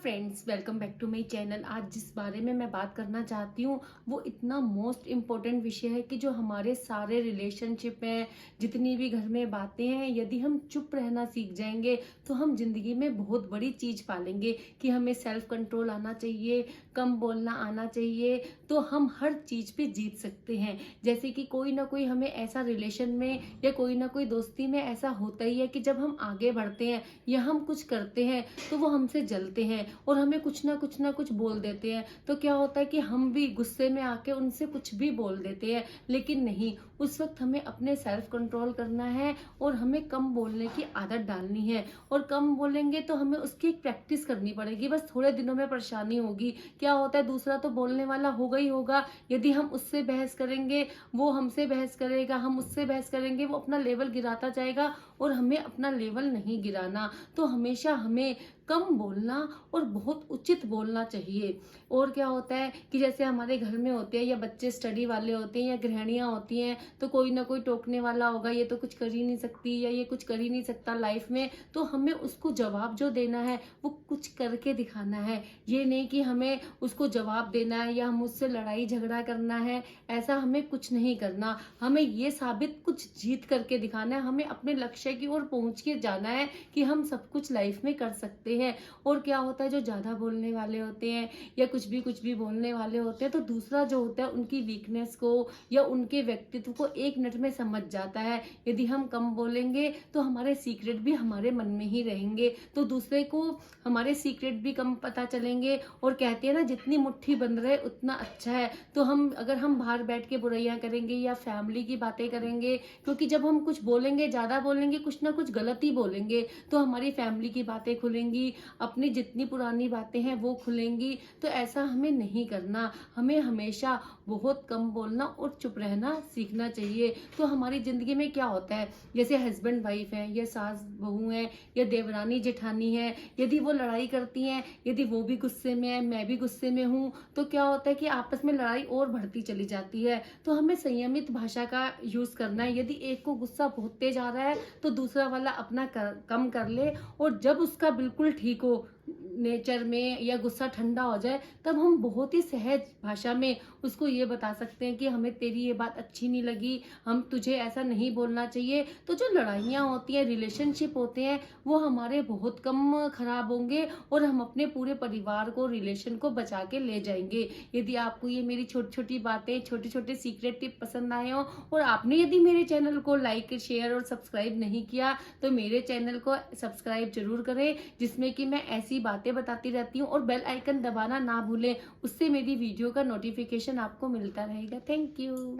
Friends, welcome back to my channel. आज जिस बारे में मैं बात करना चाहती हूँ वो इतना मोस्ट इम्पोर्टेंट विषय है कि जो हमारे सारे रिलेशनशिप हैं, जितनी भी घर में बातें हैं, यदि हम चुप रहना सीख जाएंगे तो हम जिंदगी में बहुत बड़ी चीज पालेंगे। कि हमें सेल्फ कंट्रोल आना चाहिए, कम बोलना आना चाहिए, तो हम हर चीज पे जीत सकते हैं। जैसे कि कोई ना कोई हमें ऐसा रिलेशन में या कोई ना कोई दोस्ती में ऐसा होता ही है कि जब हम आगे बढ़ते हैं या हम कुछ करते हैं तो वो हमसे जलते हैं और हमें कुछ ना कुछ बोल देते हैं। तो क्या होता है कि हम भी गुस्से में आके उनसे कुछ भी बोल देते हैं, लेकिन नहीं, उस वक्त हमें अपने सेल्फ कंट्रोल करना है और हमें कम बोलने की आदत डालनी है। और कम बोलेंगे तो हमें उसकी एक प्रैक्टिस करनी पड़ेगी। बस थोड़े दिनों में परेशानी होगी। क्या होता है, दूसरा तो बोलने वाला होगा ही होगा। यदि हम उससे बहस करेंगे, वो हमसे बहस करेगा, हम उससे बहस करेंगे, वो अपना लेवल गिराता जाएगा और हमें अपना लेवल नहीं गिराना। तो हमेशा हमें कम बोलना और बहुत उचित बोलना चाहिए। और क्या होता है कि जैसे हमारे घर में होते हैं या बच्चे स्टडी वाले होते हैं या गृहिणियां होती हैं, तो कोई ना कोई टोकने वाला होगा, ये तो कुछ कर ही नहीं सकती या ये कुछ कर ही नहीं सकता लाइफ में। तो हमें उसको जवाब जो देना है वो कुछ करके दिखाना है। ये नहीं कि हमें उसको जवाब देना है या हम उससे लड़ाई झगड़ा करना है, ऐसा हमें कुछ नहीं करना। हमें ये साबित कुछ जीत करके दिखाना है। हमें अपने लक्ष्य की ओर पहुंच के जाना है कि हम सब कुछ लाइफ में कर सकते हैं। और क्या होता है, जो ज्यादा बोलने वाले होते हैं या कुछ भी बोलने वाले होते हैं, तो दूसरा जो होता है उनकी वीकनेस को या उनके व्यक्तित्व को 1 मिनट में समझ जाता है। यदि हम कम बोलेंगे तो हमारे सीक्रेट भी हमारे मन में ही रहेंगे, तो दूसरे को हमारे सीक्रेट भी कम पता चलेंगे। और कहते हैं ना, जितनी मुट्ठी बंद रहे उतना अच्छा है। तो अगर हम बाहर बैठ के बुराइयां करेंगे या फैमिली की बातें करेंगे, क्योंकि जब हम कुछ बोलेंगे, ज्यादा बोलेंगे, कुछ ना कुछ गलत ही बोलेंगे, तो हमारी फैमिली की बातें खुलेंगी, अपनी जितनी पुरानी बातें हैं वो खुलेंगी। तो ऐसा हमें नहीं करना। हमें हमेशा बहुत कम बोलना और चुप रहना सीखना चाहिए। तो हमारी जिंदगी में क्या होता है, जैसे हस्बैंड वाइफ है या सास बहू है या देवरानी जेठानी है, यदि वो लड़ाई करती हैं, यदि वो भी गुस्से में है, मैं भी गुस्से में हूँ, तो क्या होता है कि आपस में लड़ाई और बढ़ती चली जाती है। तो हमें संयमित भाषा का यूज करना है। यदि एक को गुस्सा बहुत तेज आ रहा है तो दूसरा वाला अपना कम कर ले, और जब उसका बिल्कुल ठीक हो नेचर में या गुस्सा ठंडा हो जाए, तब हम बहुत ही सहज भाषा में उसको ये बता सकते हैं कि हमें तेरी ये बात अच्छी नहीं लगी, हम तुझे ऐसा नहीं बोलना चाहिए। तो जो लड़ाइयाँ होती हैं, रिलेशनशिप होते हैं, वो हमारे बहुत कम खराब होंगे और हम अपने पूरे परिवार को, रिलेशन को बचा के ले जाएंगे। यदि आपको ये मेरी छोटी छोटी बातें, छोटे छोटे सीक्रेट टिप पसंद आए हो और आपने यदि मेरे चैनल को लाइक, शेयर और सब्सक्राइब नहीं किया, तो मेरे चैनल को सब्सक्राइब जरूर करें, जिसमें कि मैं ऐसी बातें बताती रहती हूँ। और बेल आइकन दबाना ना भूलें, उससे मेरी वीडियो का नोटिफिकेशन आपको मिलता रहेगा। Thank you.